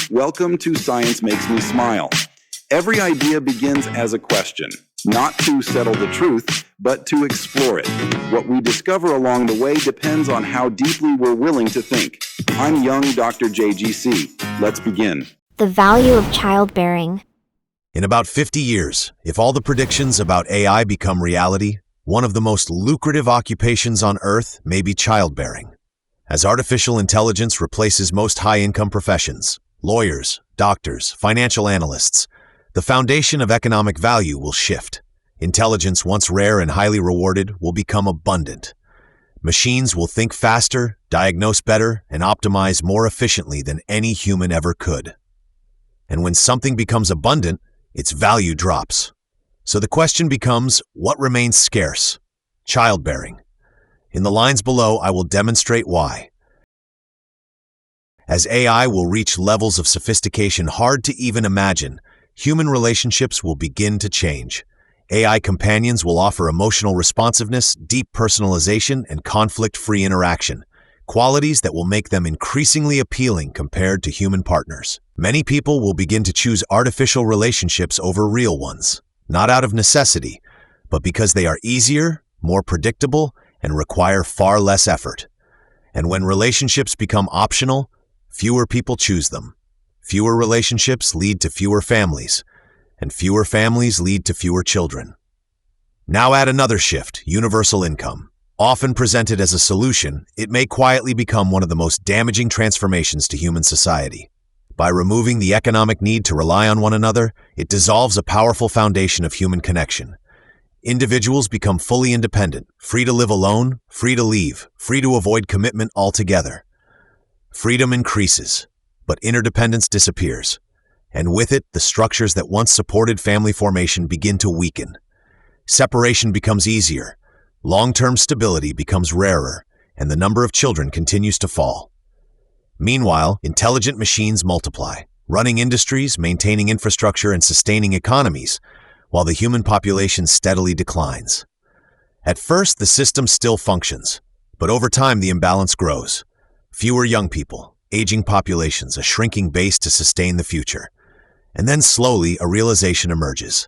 Welcome to Science Makes Me Smile. Every idea begins as a question, not to settle the truth, but to explore it. What we discover along the way depends on how deeply we're willing to think. I'm young Dr. JGC. Let's begin. The value of childbearing. In about 50 years, if all the predictions about AI become reality, one of the most lucrative occupations on Earth may be childbearing. As artificial intelligence replaces most high-income professions, lawyers, doctors, financial analysts, the foundation of economic value will shift. Intelligence, once rare and highly rewarded, will become abundant. Machines will think faster, diagnose better, and optimize more efficiently than any human ever could. And when something becomes abundant, its value drops. So the question becomes, what remains scarce? Childbearing. In the lines below, I will demonstrate why. As AI will reach levels of sophistication hard to even imagine, human relationships will begin to change. AI companions will offer emotional responsiveness, deep personalization, and conflict-free interaction, qualities that will make them increasingly appealing compared to human partners. Many people will begin to choose artificial relationships over real ones, not out of necessity, but because they are easier, more predictable, and require far less effort. And when relationships become optional, fewer people choose them. Fewer relationships lead to fewer families, and fewer families lead to fewer children. Now add another shift, universal income. Often presented as a solution, it may quietly become one of the most damaging transformations to human society. By removing the economic need to rely on one another, it dissolves a powerful foundation of human connection. Individuals become fully independent, free to live alone, free to leave, free to avoid commitment altogether. Freedom increases, but interdependence disappears, and with it, the structures that once supported family formation begin to weaken. Separation becomes easier, long-term stability becomes rarer, and the number of children continues to fall. Meanwhile, intelligent machines multiply, running industries, maintaining infrastructure, and sustaining economies, while the human population steadily declines. At first, the system still functions, but over time the imbalance grows. Fewer young people, aging populations, a shrinking base to sustain the future. And then slowly, a realization emerges.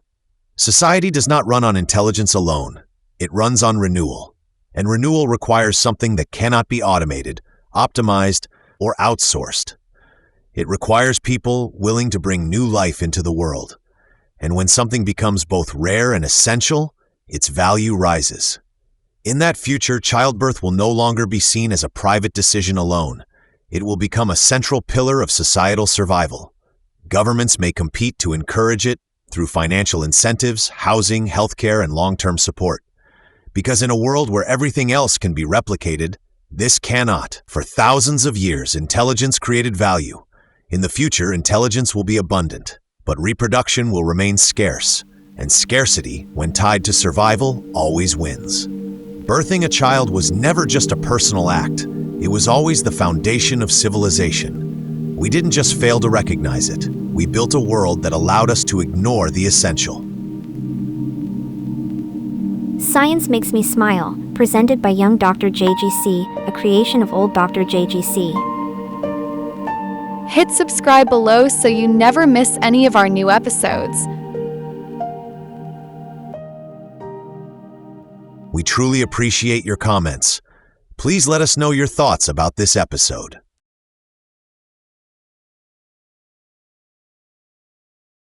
Society does not run on intelligence alone. It runs on renewal. And renewal requires something that cannot be automated, optimized, or outsourced. It requires people willing to bring new life into the world. And when something becomes both rare and essential, its value rises. In that future, childbirth will no longer be seen as a private decision alone. It will become a central pillar of societal survival. Governments may compete to encourage it through financial incentives, housing, healthcare, and long-term support. Because in a world where everything else can be replicated, this cannot. For thousands of years, intelligence created value. In the future, intelligence will be abundant, but reproduction will remain scarce, and scarcity, when tied to survival, always wins. Birthing a child was never just a personal act. It was always the foundation of civilization. We didn't just fail to recognize it. We built a world that allowed us to ignore the essential. Science Makes Me Smile, presented by young Dr. JGC, a creation of old Dr. JGC. Hit subscribe below so you never miss any of our new episodes. We truly appreciate your comments. Please let us know your thoughts about this episode.